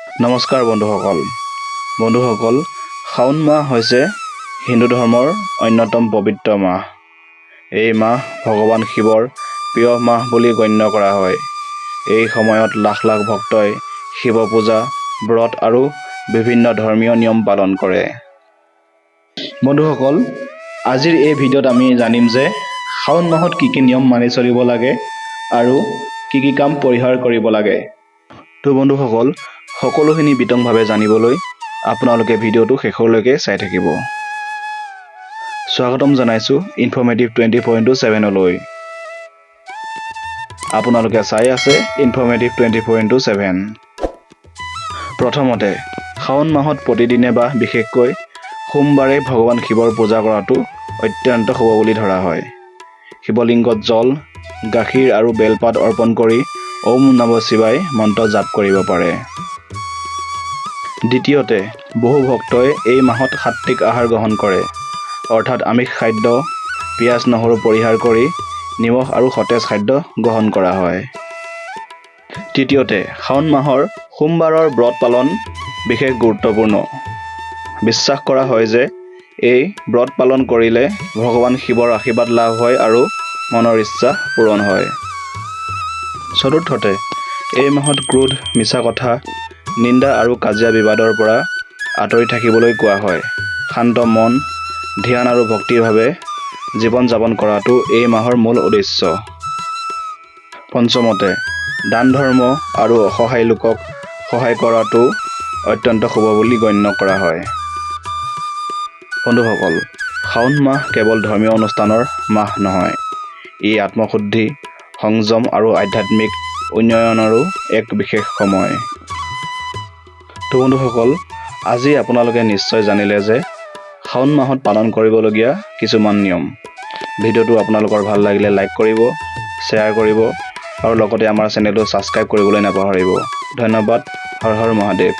নমস্কাৰ বন্ধুসকল শাওণ মাহ হৈছে হিন্দু ধৰ্মৰ অন্যতম পবিত্ৰ মাহ। এই মাহ ভগৱান শিৱৰ প্ৰিয় মাহ বুলি গণ্য কৰা হয়। এই সময়ত লাখ লাখ ভক্তই শিৱ পূজা, ব্ৰত আৰু বিভিন্ন ধৰ্মীয় নিয়ম পালন কৰে। বন্ধুসকল, আজিৰ এই ভিডিঅ'ত আমি জানিম যে শাওণ মাহত কি কি নিয়ম মানি চলিব লাগে আৰু কি কি কাম পৰিহাৰ কৰিব লাগে। তো বন্ধুসকল, সকলোখিনি বিতংভাৱে জানিবলৈ আপোনালোকে ভিডিঅ'টো শেষলৈকে চাই থাকিব। স্বাগতম জনাইছোঁ ইনফৰ্মেটিভ 24x7লৈ। আপোনালোকে চাই আছে ইনফৰ্মেটিভ 24x7। প্ৰথমতে, শাওণ মাহত প্ৰতিদিনে বা বিশেষকৈ সোমবাৰে ভগৱান শিৱৰ পূজা কৰাটো অত্যন্ত শুভ বুলি ধৰা হয়। শিৱলিংগত জল, গাখীৰ আৰু বেলপাত অৰ্পণ কৰি ওম নমঃ শিৱায় মন্ত্ৰ জাপ কৰিব পাৰে। দ্বিতীয়তে, বহু ভক্তই এই মাহত সাত্বিক আহাৰ গ্ৰহণ কৰে, অৰ্থাৎ আমিষ খাদ্য, পিঁয়াজ নহৰু পৰিহাৰ কৰি নিমখ আৰু সতেজ খাদ্য গ্ৰহণ কৰা হয়। তৃতীয়তে, শাওণ মাহৰ সোমবাৰৰ ব্ৰত পালন বিশেষ গুৰুত্বপূৰ্ণ। বিশ্বাস কৰা হয় যে এই ব্ৰত পালন কৰিলে ভগৱান শিৱৰ আশীৰ্বাদ লাভ হয় আৰু মনৰ ইচ্ছা পূৰণ হয়। চতুৰ্থতে, এই মাহত ক্ৰোধ, মিছা কথা, নিন্দা আৰু কাজিয়া বিবাদৰ পৰা আঁতৰি থাকিবলৈ কোৱা হয়। শান্ত মন, ধ্যান আৰু ভক্তিভাৱে জীৱন যাপন কৰাটো এই মাহৰ মূল উদ্দেশ্য। পঞ্চমতে, দান ধৰ্ম আৰু অসহায় লোকক সহায় কৰাটো অত্যন্ত শুভ বুলি গণ্য কৰা হয়। বন্ধুসকল, শাওণ মাহ কেৱল ধৰ্মীয় অনুষ্ঠানৰ মাহ নহয়, ই আত্মশুদ্ধি, সংযম আৰু আধ্যাত্মিক উন্নয়নৰো এক বিশেষ সময়। তো বন্ধুসকল, আজি আপোনালোকে নিশ্চয় জানিলে যে শাওণ মাহত পালন কৰিবলগীয়া কিছুমান নিয়ম। ভিডিঅ'টো আপোনালোকৰ ভাল লাগিলে লাইক কৰিব, শ্বেয়াৰ কৰিব আৰু লগতে আমাৰ চেনেলটো ছাবস্ক্ৰাইব কৰিবলৈ নাপাহৰিব। ধন্যবাদ। হৰ হৰ মহাদেৱ।